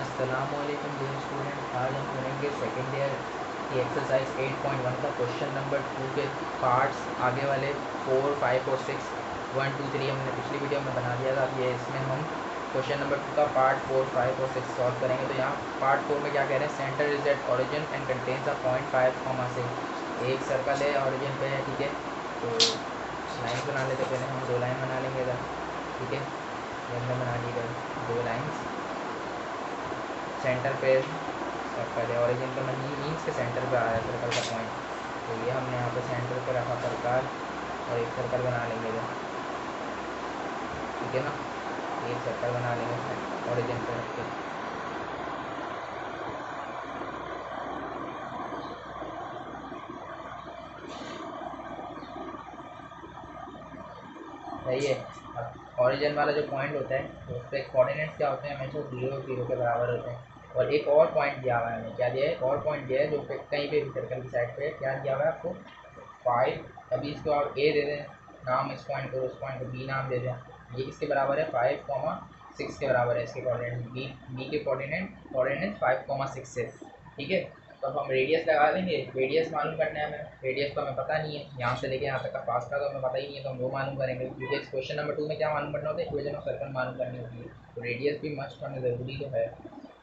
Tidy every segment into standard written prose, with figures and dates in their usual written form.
अस्सलामुअलैकुम dear student. आज हम करेंगे सेकेंड ईयर की एक्सरसाइज 8.1 का क्वेश्चन नंबर 2 के पार्ट्स आगे वाले 4, 5 और 6, 1, 2, 3 हमने पिछली वीडियो में बना दिया था। ये इसमें हम क्वेश्चन नंबर 2 का पार्ट 4, 5 और 6 सॉल्व करेंगे। तो यहाँ पार्ट 4 में क्या कह रहे हैं, centre is at origin and contains a point 5,6। एक सर्कल है, ऑरिजिन पे है, ठीक है। तो लाइन बना लेते, पहले हम 2 लाइन बना लेंगे इधर, ठीक है। ये हमने बना ली इधर 2 लाइन्स। सेंटर पे सर्कल है, ऑरिजिन का मीन्स के सेंटर पे आ रहा है सर्कल का पॉइंट। तो ये हमने यहाँ पे सेंटर पे रखा सर्कल और एक सर्कल बना लेंगे इधर, ठीक है ना। एक सर्कल बना लेंगे ऑरिजिन पे रख के। सही है। अब ऑरिजिन वाला जो पॉइंट होता है तो उस पर कोऑर्डिनेट्स क्या होते हैं, हमेशा 0, 0 के बराबर होते हैं। और एक और पॉइंट दिया हुआ है हमें, क्या दिया है, एक और पॉइंट दिया है जो कहीं पे भी सर्कल की साइड पे क्या दिया हुआ है आपको, 5। अभी इसको आप ए दे दें नाम, इस पॉइंट को, उस पॉइंट को बी नाम दे दें। ये किसके बराबर है, 5,6 के बराबर है। इसके कोऑर्डिनेट बी के कोऑर्डिनेट 5,6 है, ठीक है। तो अब हम रेडियस लगा देंगे। रेडियस मालूम करना है हमें, रेडियस तो हमें पता नहीं है, यहाँ से लेके यहाँ तक का पास का तो हमें पता ही नहीं है, तो हम वो मालूम करेंगे। क्योंकि इस क्वेश्चन नंबर 2 में क्या मालूम करना होता है, इक्वेशन ऑफ सर्कल मालूम करनी होती है। तो रेडियस भी मस्ट हमें ज़रूरी तो है,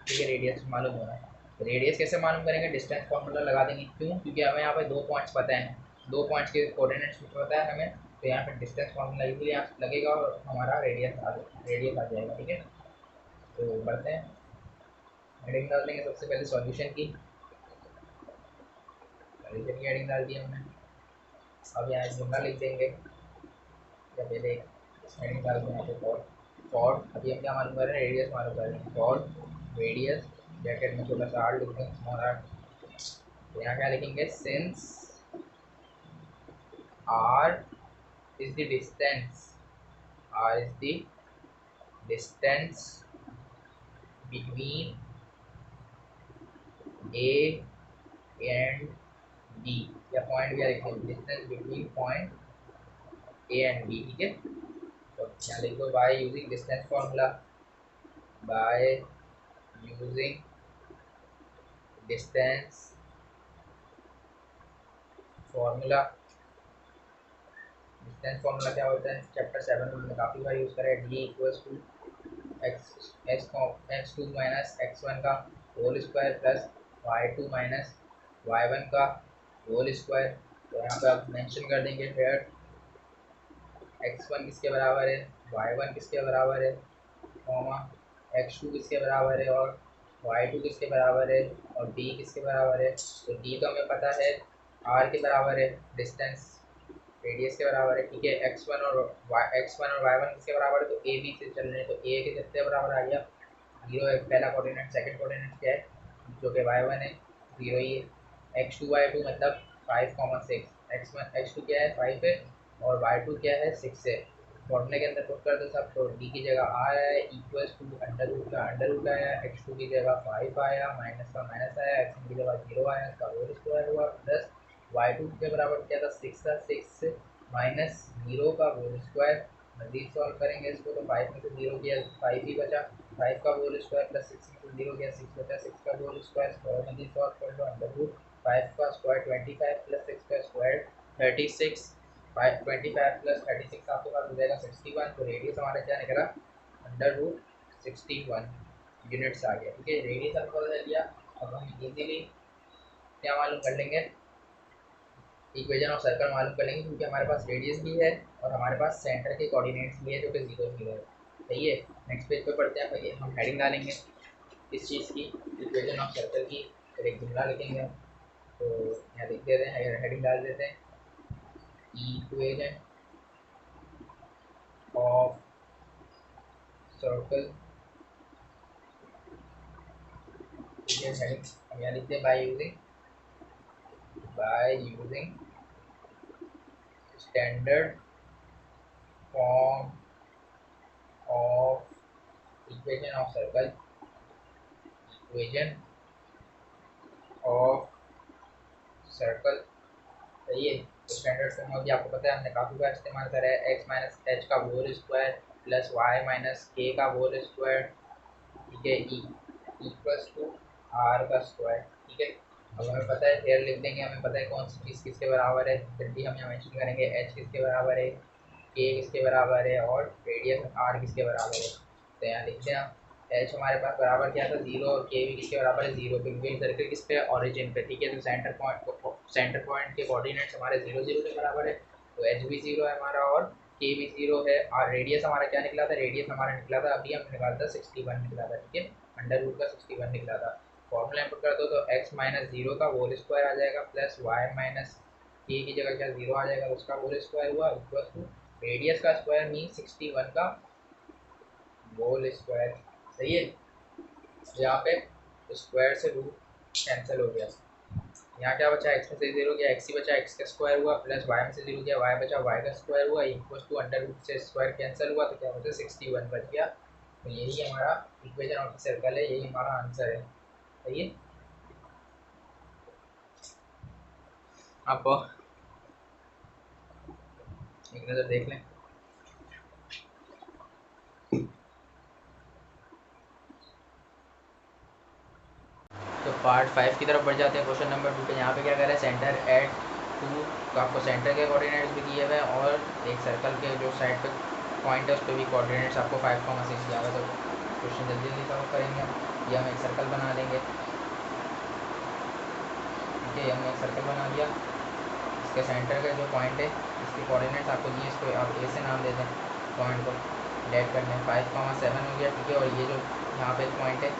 ठीक है। रेडियस मालूम होना है। रेडियस कैसे मालूम करेंगे, डिस्टेंस फार्मूला लगा देंगे। क्यों, क्योंकि हमें यहाँ पे 2 पॉइंट्स पता है, 2 पॉइंट्स के कोऑर्डिनेट्स पता है हमें। तो यहाँ पे डिस्टेंस फार्मूला इजीली यहाँ लगेगा और हमारा रेडियस आ जाएगा, ठीक है। तो बढ़ते हैं, हेडिंग डाल देंगे सबसे पहले सॉल्यूशन की। सॉल्यूशन की हेडिंग डाल दी हमने। अब यहाँ जुमला लिख देंगे, या पहले हेडिंग डाल दें यहाँ पे फॉर। अभी हम क्या मालूम कर रहे हैं, रेडियस मालूम कर रहे हैं। फॉर रेडियस ब्रैकेट में छोटा सा आर लिख दें, स्मॉल आर। तो यहाँ क्या लिखेंगे, since r is the distance, r is the distance between a and b, या पॉइंट क्या लिखेंगे, distance between point a and b, ठीक है। तो यहाँ लिख दो, bye using distance formula, bye using distance formula. Distance formula क्या होता है, चैप्टर 7 में हमने काफ़ी बार यूज़ करा है। D equals to x two minus x1 का whole square plus y2 minus y1 का होल स्क्वायर। तो यहाँ पे आप मेंशन कर देंगे फिर x1 किसके बराबर है, y1 किसके बराबर है, कॉमा x2 किसके बराबर है और y2 किसके बराबर है और d किसके बराबर है। तो d तो हमें पता है r के बराबर है, डिस्टेंस रेडियस के बराबर है, ठीक है। x1 और y1 किसके बराबर है, तो a b से चल रहे हैं। तो a के कितने बराबर आ गया, 0 है पहला कोऑर्डिनेट। सेकंड कोऑर्डिनेट क्या है, जो कि y1 है, 0 ही है। x2 y2 मतलब 5,6। x2 क्या है, 5 है, और y2 क्या है, 6 है। फॉर्मूले के अंदर पुट कर दो सब। तो d की जगह r आया, इक्वल्स टू अंडर रूट का अंडर रूट आया, x2 की जगह 5 आया, माइनस का माइनस आया, x1 की जगह 0 आया, इसका होल स्क्वायर हुआ, प्लस y2 के बराबर क्या था, 6 था, 6 माइनस 0 का होल स्क्वायर। मजीद सॉल्व करेंगे इसको तो 5 में से 0 किया, 5 ही बचा। 5 का होल स्क्वायर प्लस 6 में से 0 किया, 6 बचा। 6 का होल स्क्वायर, स्क्वायर मजीद सॉल्व कर लो, अंडर रूट 5 का स्क्वायर 25 प्लस 6 का स्क्वायर 36। 25 प्लस 36 आपके पास हो जाएगा 61। तो रेडियस हमारा क्या निकला, अंडर रूट 61 यूनिट्स आ गया, ठीक है। रेडियस हमने पता चल लिया। अब हम इजीली क्या मालूम कर लेंगे, इक्वेशन ऑफ सर्कल मालूम कर लेंगे, क्योंकि हमारे पास रेडियस भी है और हमारे पास सेंटर के कोऑर्डिनेट्स भी है जो कि 0, 0 है। सही है। नेक्स्ट पेज पे पढ़ते हैं भाई, हम हेडिंग डालेंगे इस चीज़ की, इक्वेशन ऑफ सर्कल की। फिर एक जुमला लिखेंगे, तो यहाँ लिख देते हैं, हेडिंग डाल देते हैं, इक्वेशन ऑफ सर्कल, ठीक है। हेडिंग हम यहाँ लिखते हैं, bye using standard form of equation of circle, equation of circle. सही है। तो स्टैंडर्ड फॉर्म अभी आपको पता है, हमने काफ़ी बार इस्तेमाल करा है, एक्स माइनस एच का whole square plus Y minus के का होल स्क्वायर, ठीक है, ई इक्वल्स टू आर का स्क्वायर। ठीक है, अब हमें पता है, हेयर लिख देंगे, हमें पता है कौन सी चीज़ किसके बराबर है, फिर भी हम यहाँ मेंशन करेंगे एच किसके बराबर है, के किसके बराबर है और रेडियस आर किसके बराबर है। तो यहाँ लिखते हैं, एच हमारे पास बराबर क्या था, जीरो, और के भी किसके बराबर है, जीरो, क्योंकि सर्कल किस पे, ऑरिजिन पे। ठीक है, तो सेंटर पॉइंट के कोऑर्डिनेट्स हमारे जीरो जीरो के बराबर है, तो एच भी जीरो है हमारा और के भी जीरो है। और रेडियस हमारा क्या निकला था, रेडियस हमारा निकला था, अभी हमने निकाला था 61 निकला था। ठीक है, अंडर रूट का 61 निकला था। फॉर्मूला इनपुट कर दो तो एक्स माइनस जीरो का होल स्क्वायर आ जाएगा, प्लस वाई माइनस के की जगह क्या जीरो आ जाएगा, उसका होल स्क्वायर हुआ, इक्वल टू रेडियस का स्क्वायर मीन 61 का होल स्क्वायर। सही है, यहाँ पे स्क्वायर से रूट कैंसिल हो गया। यहाँ क्या बचा, एक्स में से जीरो गया, एक्स ही बचा, एक्स का स्क्वायर हुआ, प्लस वाई में से जीरो गया, वाई बचा, वाई का स्क्वायर हुआ, इक्वल टू अंडर रूट से स्क्वायर कैंसिल हुआ, तो क्या बचा 61 बच गया। तो यही हमारा इक्वेशन ऑफ द सर्कल है, यही हमारा आंसर है। सही है, आप एक नज़र देख लें। तो पार्ट 5 की तरफ बढ़ जाते हैं। क्वेश्चन नंबर 2 पे यहाँ पे क्या कर रहा है, सेंटर एट 2 तो आपको सेंटर के कोऑर्डिनेट्स भी दिए हुए हैं और एक सर्कल के जो साइड पे पॉइंट है उस पर भी कोऑर्डिनेट्स आपको 5,6 दिया हुआ है। तो क्वेश्चन जल्दी जल्दी सॉल्व करेंगे हम। ये हम एक सर्कल बना लेंगे। ठीक है, हमने एक सर्कल बना लिया, इसके सेंटर का जो पॉइंट है इसके कोऑर्डिनेट्स आपको दिए, इसको आप ए से नाम दे दें, पॉइंट को लेट कर दें, 5,7 हो गया। ठीक है, और ये जो यहाँ पे पॉइंट है,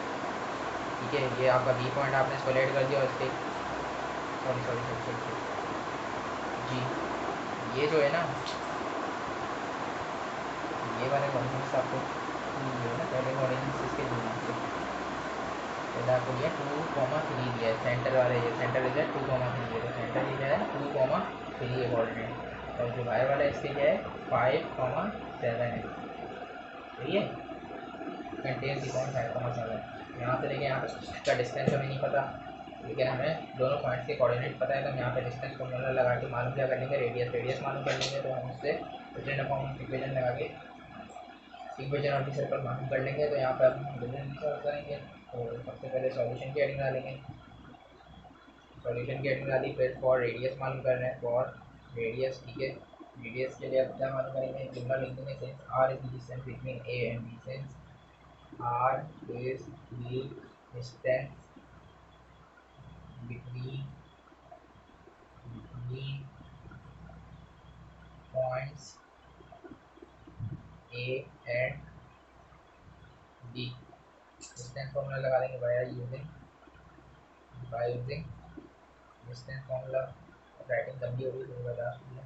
ठीक है, ये आपका बी पॉइंट, आपने इसको लेट कर दिया और इसके सॉरी सॉरी सॉरी सॉरी जी, ये जो है ना, ये वाले कोऑर्डिनेट्स आपको जो है ना, पहले कोऑर्डिनेट्स इसके देना है। पहले आपको दिया 2,3 दिया है, सेंटर वाले, ये सेंटर इधर 2,3 है, तो सेंटर ये क्या है 2,3 है कोऑर्डिनेट, और जो बाहर वाला है इसके क्या है 5,7 है। सही है, कंटेन दी पॉइंट 5,7। यहाँ से लेके यहाँ तक का डिस्टेंस हमें नहीं पता, लेकिन हमें दोनों पॉइंट्स के कोऑर्डिनेट पता है, तो हम यहाँ पे डिस्टेंस फॉर्मूला लगा के मालूम क्या कर लेंगे, रेडियस, रेडियस मालूम कर लेंगे, तो हम उससे रिटर्न फॉर्म इक्वेशन लगा के इक्वेशन ऑफ द सर्कल मालूम कर लेंगे। तो यहाँ पे अब हम डिफरेंस सॉल्व करेंगे, तो सबसे पहले सॉल्यूशन की हेडिंग डालेंगे, सॉल्यूशन की हेडिंग डाली, फिर फॉर रेडियस मालूम कर रहे हैं, फॉर रेडियस। ठीक है, रेडियस के लिए अब क्या मालूम करेंगे, जुमला लिख देंगे, since r is the distance between A and B, since r is the distance between points A and B, distance formula लगा देंगे by using distance formula. Writing लंबी होगी तो बता दीजिए।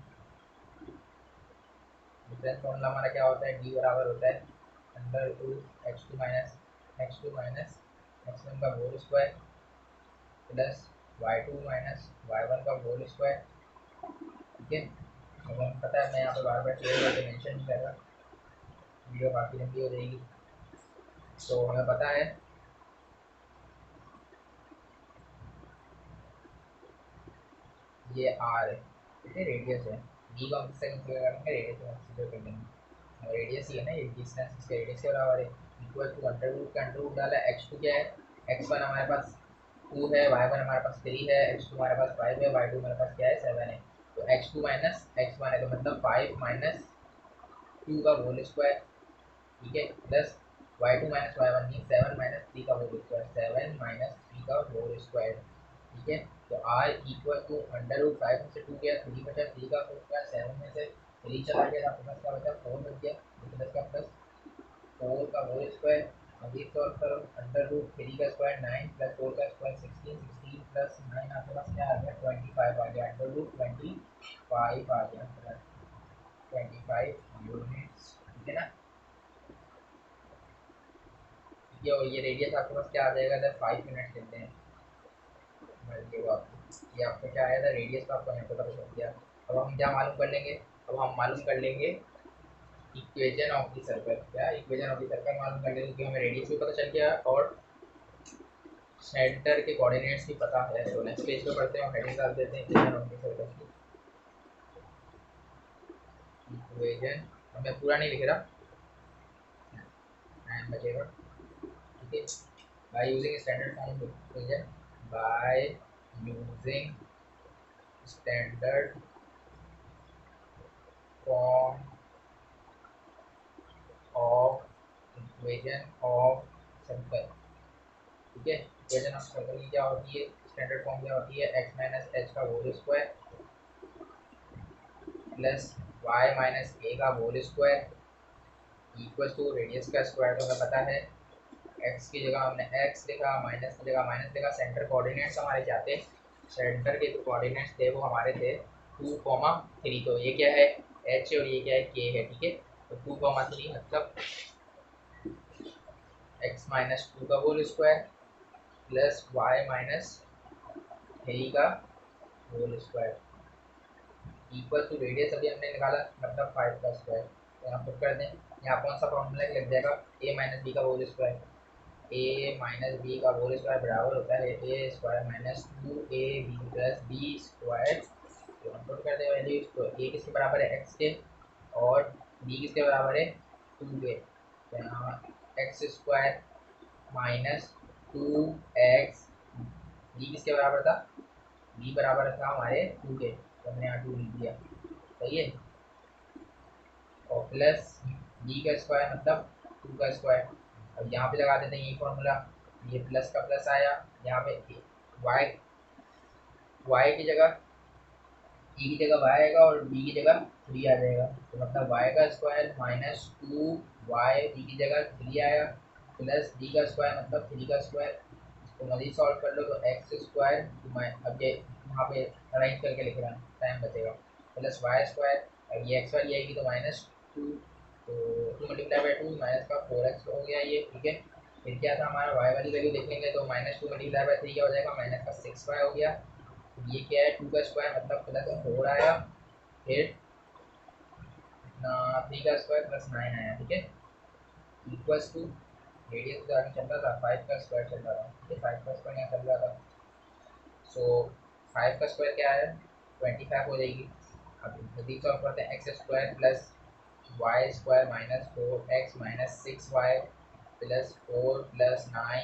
डिस्टेंस फॉर्मूला हमारा क्या होता है, डी बराबर होता है under root X two minus x one का whole square plus Y two minus Y one का होल स्क्वायर। ठीक है, अब हमें पता है, मैं यहाँ पे बार बार क्लियर करके मेंशन नहीं कर रहा, वीडियो काफ़ी लंबी हो जाएगी। तो हमें पता है ये आर है, ठीक है, रेडियस है, बी को हम किससे कंसीडर करेंगे, रेडियस को कंसीडर कर लेंगे, रेडियस ही है ना, ये डिस्टेंस इसके रेडियस के बराबर है, इक्वल टू अंडर रूट का अंडर रूट डाला, एक्स टू क्या है, एक्स वन हमारे पास 2 है, वाई वन हमारे पास 3 है, एक्स टू हमारे पास 5 है, वाई टू हमारे पास क्या है 7 है। तो x two minus x one है, तो मतलब 5 माइनस 2 का होल स्क्वायर। ठीक है, plus Y two minus Y one mean 7 minus 3 का होल स्क्वायर, 7 माइनस 3 का होल स्क्वायर। ठीक है, तो r equal to under root 5 में से 2 गया, 3 बचा, 3 का होल स्क्वायर, 7 में से 3 चला गया, आपके पास क्या बचा 4 बच गया, प्लस का प्लस 4 का होल स्क्वायर। अभी सॉल्व करो, अंडर रूट 3 का स्क्वायर 9 प्लस 4 का स्क्वायर 16, 16 प्लस 9 आपके पास क्या आ गया 25 आ गया, अंडर रूट 25 आ गया, प्लस 25 यूनिट्स। ठीक है ना, ये और ये रेडियस आपके पास क्या आ जाएगा, जब 5 मिनट लेते हैं, ये आपका क्या आया था, रेडियस का आपको यहाँ पे पता चल गया। अब हम क्या मालूम कर लेंगे, अब हम मालूम कर लेंगे इक्वेशन ऑफ द सर्कल। क्या इक्वेशन ऑफ द सर्कल मालूम कर लेंगे, क्योंकि हमें रेडियस भी पता चल गया और सेंटर के कोऑर्डिनेट्स भी पता है। तो नेक्स्ट पेज पे पढ़ते हैं और हेडिंग डाल देते हैं इक्वेशन ऑफ द सर्कल की। इक्वेशन मैं पूरा नहीं लिख रहा, 9 बचेगा। ठीक है, by using standard form of equation, by using standard form of equation of circle. ठीक है, इक्वेशन ऑफ सर्कल की क्या होती है, स्टैंडर्ड फॉर्म क्या होती है, एक्स माइनस एच का whole square plus Y minus A का whole square equal to radius का स्क्वायर। तो हमें पता है एक्स की जगह हमने एक्स लिखा, माइनस की जगह माइनस लिखा। सेंटर कोऑर्डिनेट्स हमारे क्या थे, सेंटर के जो कोऑर्डिनेट्स थे वो हमारे थे 2,3। तो ये क्या है, एच और ये क्या है, के है। ठीक है, तो 2,3 मतलब एक्स माइनस 2 का whole square plus Y minus 3 का whole square equal to radius अभी हमने निकाला मतलब 5 का स्क्वायर। तो यहाँ पुट कर दें, यहाँ कौन सा फॉर्मूला लग जाएगा, ए माइनस बी का whole square. A minus B का होल स्क्वायर बराबर होता है A square minus 2ab plus B square. तो हम पुट कर दें वैल्यूज, तो ए किसके बराबर है, एक्स के, और बी किसके बराबर है, 2 के। तो यहाँ x square minus 2x, B किसके बराबर था, बी बराबर था हमारे 2 के, तो हमने यहाँ 2 लिख दिया। सही है, और प्लस बी का स्क्वायर मतलब 2 का स्क्वायर। अब यहाँ पे लगा देते हैं ये फॉर्मूला, ये प्लस का प्लस आया, यहाँ पे वाई, वाई की जगह ई की जगह वाई आएगा और बी की जगह 3 आ जाएगा। तो मतलब वाई का स्क्वायर माइनस 2y, बी की जगह 3 आया, प्लस डी का स्क्वायर मतलब 3 का स्क्वायर। इसको मजीद सॉल्व कर लो तो एक्स स्क्वायर, अब ये वहाँ पे अरेंज करके लिख रहा हूँ टाइम बचेगा, प्लस वाई स्क्वायर। अब ये एक्स वाली आएगी तो माइनस 2, तो 2 मल्टीप्लाई बाई 2 माइनस का 4x हो गया ये। ठीक है, फिर क्या था हमारा वाई वाली वैल्यू देखेंगे तो माइनस 2 मल्टीप्लाई बाई 3 क्या हो जाएगा, माइनस का 6y हो गया। ये क्या है, 2 का स्क्वायर मतलब प्लस 4 आया, फिर 3 का स्क्वायर प्लस 9 आया। ठीक है, इक्वल्स टू रेडियस जो आगे चल रहा था 5 का स्क्वायर चल रहा था। ठीक है, 5 का स्क्वायर यहाँ चल रहा था, सो 5 का स्क्वायर क्या है, 25 हो जाएगी। अब जल्दी सॉल्व करते हैं, x square plus y square minus 4x minus 6y plus 4 plus 9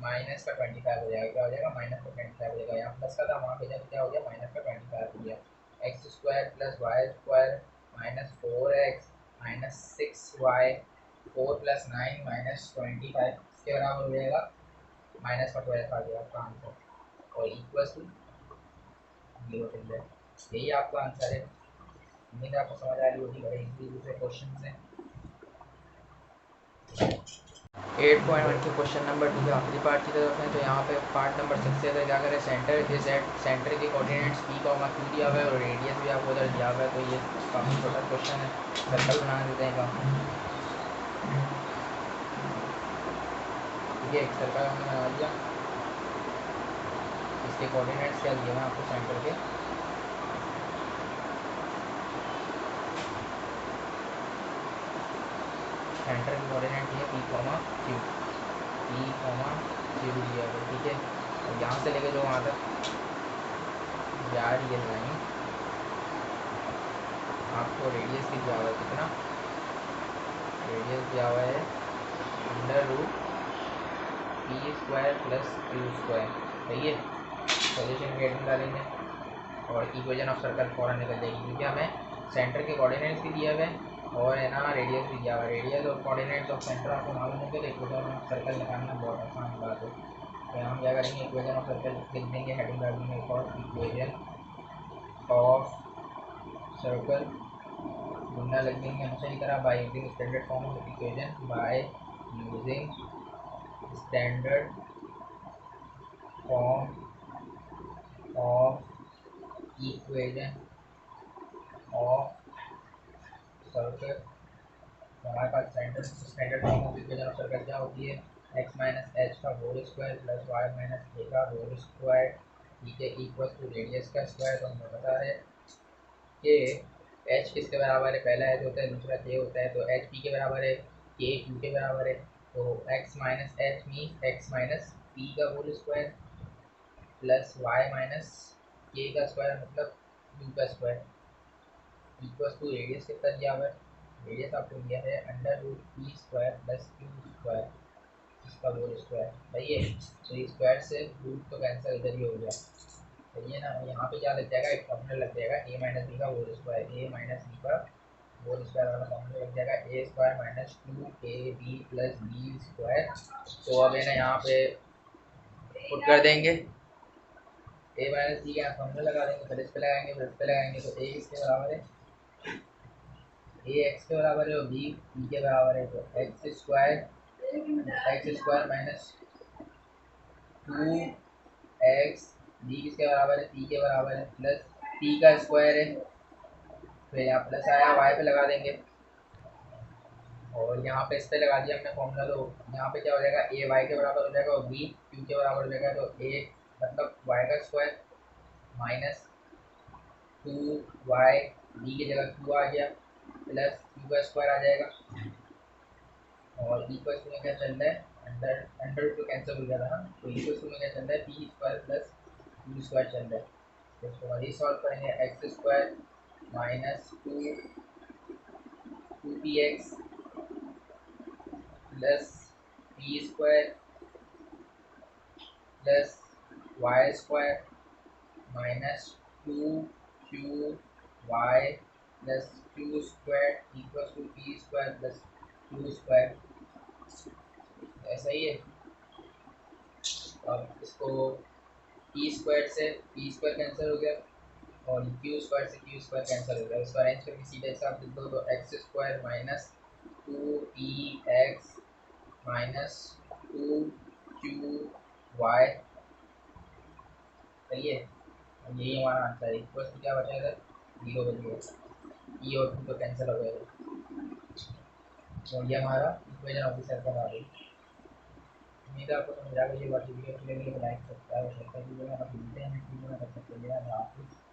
minus का 25 हो जाएगा। क्या हो जाएगा, माइनस का 25 हो जाएगा। यहाँ प्लस का था वहाँ पे जब क्या हो गया, माइनस का 25 हो गया। X square plus y square minus 4x minus 6y 4 plus 9 minus 25 इसके बराबर हो जाएगा, माइनस का 12 आ गया आपका आंसर, और इक्वल टू 0 चल जाए। यही आपका आंसर है। उम्मीद आपको समझ आ रही होगी। बड़े इजी दूसरे क्वेश्चन है। 8.1 के क्वेश्चन नंबर 2 के आखिरी पार्ट की तरफ है। तो यहाँ पे पार्ट नंबर 6 से क्या करें, सेंटर के सेंटर के कोऑर्डिनेट्स पी का क्यू दिया हुआ है और रेडियस भी आपको उधर दिया हुआ है। तो ये काफ़ी छोटा क्वेश्चन है, सर्कल बना देते हैं काम। ठीक है, एक सर्कल हमने बना दिया, इसके कोऑर्डिनेट्स क्या दिए हैं आपको सेंटर के, सेंटर के कोऑर्डिनेट दिए P comma Q, P comma Q दिया है। ठीक है, और यहाँ से लेके जो वहाँ तक जा रही है लाइन, आपको रेडियस भी दिया हुआ है, कितना रेडियस दिया हुआ है, under root p square plus q square. सही है, सोल्यूशन गेट में डालेंगे और इक्वेशन ऑफ सर्कल फॉरन निकल जाएगी, क्योंकि हमें सेंटर के कोऑर्डिनेट्स भी दिए हुए हैं और है ना रेडियस भी दिया हुआ है। रेडियस और कोऑर्डिनेट्स ऑफ सेंटर आपको मालूम होंगे तो इक्वेशन ऑफ सर्कल निकालना बहुत आसान बात है। तो हम क्या करेंगे, इक्वेशन ऑफ सर्कल लिख देंगे, हेडिंग डाल देंगे फॉर इक्वेशन ऑफ सर्कल, ढूंढना लग देंगे हमेशा की तरह, by using standard form of equation, by using standard form of equation of circle. हमारे पास standard standard form of equation of circle क्या होती है, एक्स माइनस एच का whole square plus Y minus A का होल स्क्वायर। ठीक है, equal to radius का स्क्वायर। तो हमें पता है कि एच किसके बराबर है, पहला एच होता है, दूसरा के होता है, तो एच पी के बराबर है, के क्यू के बराबर है। तो X minus H mean X minus P का whole square plus Y minus के का स्क्वायर मतलब क्यू का स्क्वायर इक्वल टू रेडियस कितना दिया हुआ है, रेडियस आपको दिया है under root p square plus q square. इसका होल स्क्वायर, सही है। तो स्क्वायर से रूट तो कैंसिल इधर ही हो गया, सही है ना। यहाँ पे क्या लग जाएगा, एक फॉर्मूला लग जाएगा ए माइनस बी का whole square, A minus B का होल स्क्वायर वाला फॉर्मूला लग जाएगा, A square minus 2ab plus B square. तो अब है ना यहाँ पे पुट कर देंगे, ए माइनस बी का फॉर्मूला लगा देंगे, फिर इस पे लगाएंगे, फिर इस पे लगाएंगे, तो ए किसके बराबर है, ए एक्स के बराबर है और बी बी के बराबर है, तो x square minus 2x B किसके बराबर है, पी के बराबर है, प्लस पी का स्क्वायर है, फिर यहाँ प्लस आया वाई पे लगा देंगे, और यहाँ पे इस पे लगा दिया हमने फॉर्मूला, तो यहाँ पे क्या हो जाएगा, ए वाई के बराबर हो जाएगा और बी क्यू के बराबर हो जाएगा, तो ए मतलब वाई का स्क्वायर माइनस 2y बी की जगह क्यू आ गया, प्लस क्यू का स्क्वायर आ जाएगा, और इक्वल्स में क्या चल रहा है, अंडर अंडर रूट तो कैंसिल हो गया था ना, तो इक्वल्स में क्या चल रहा है, p square plus q square चल रहा है। तो इसको वही सॉल्व करेंगे, x square minus two p x plus p square plus y square minus 2 q y plus q square equal to p square plus q square, ऐसा ही है। अब इसको पी स्क्वायर से पी स्क्वायर कैंसिल हो गया, और क्यू स्क्वायर से क्यू स्क्वायर कैंसिल हो गया, इसको अरेंज करके सीधे हिसाब लिख दो, तो x square minus 2 p x minus 2 q y, सही है। अब यही हमारा आंसर है, इक्वल्स में क्या बचा इधर, जीरो बच गया, ई और टू तो कैंसिल हो गया, तो ये हमारा इक्वेशन ऑफ द सर्कल आ गई। उम्मीद है आपको समझ आ गई। ये बात वीडियो के लिए लाइक सब्सक्राइब और शेयर कर दीजिएगा। आप मिलते हैं नेक्स्ट वीडियो में, तब तक के लिए अल्लाह हाफिज़।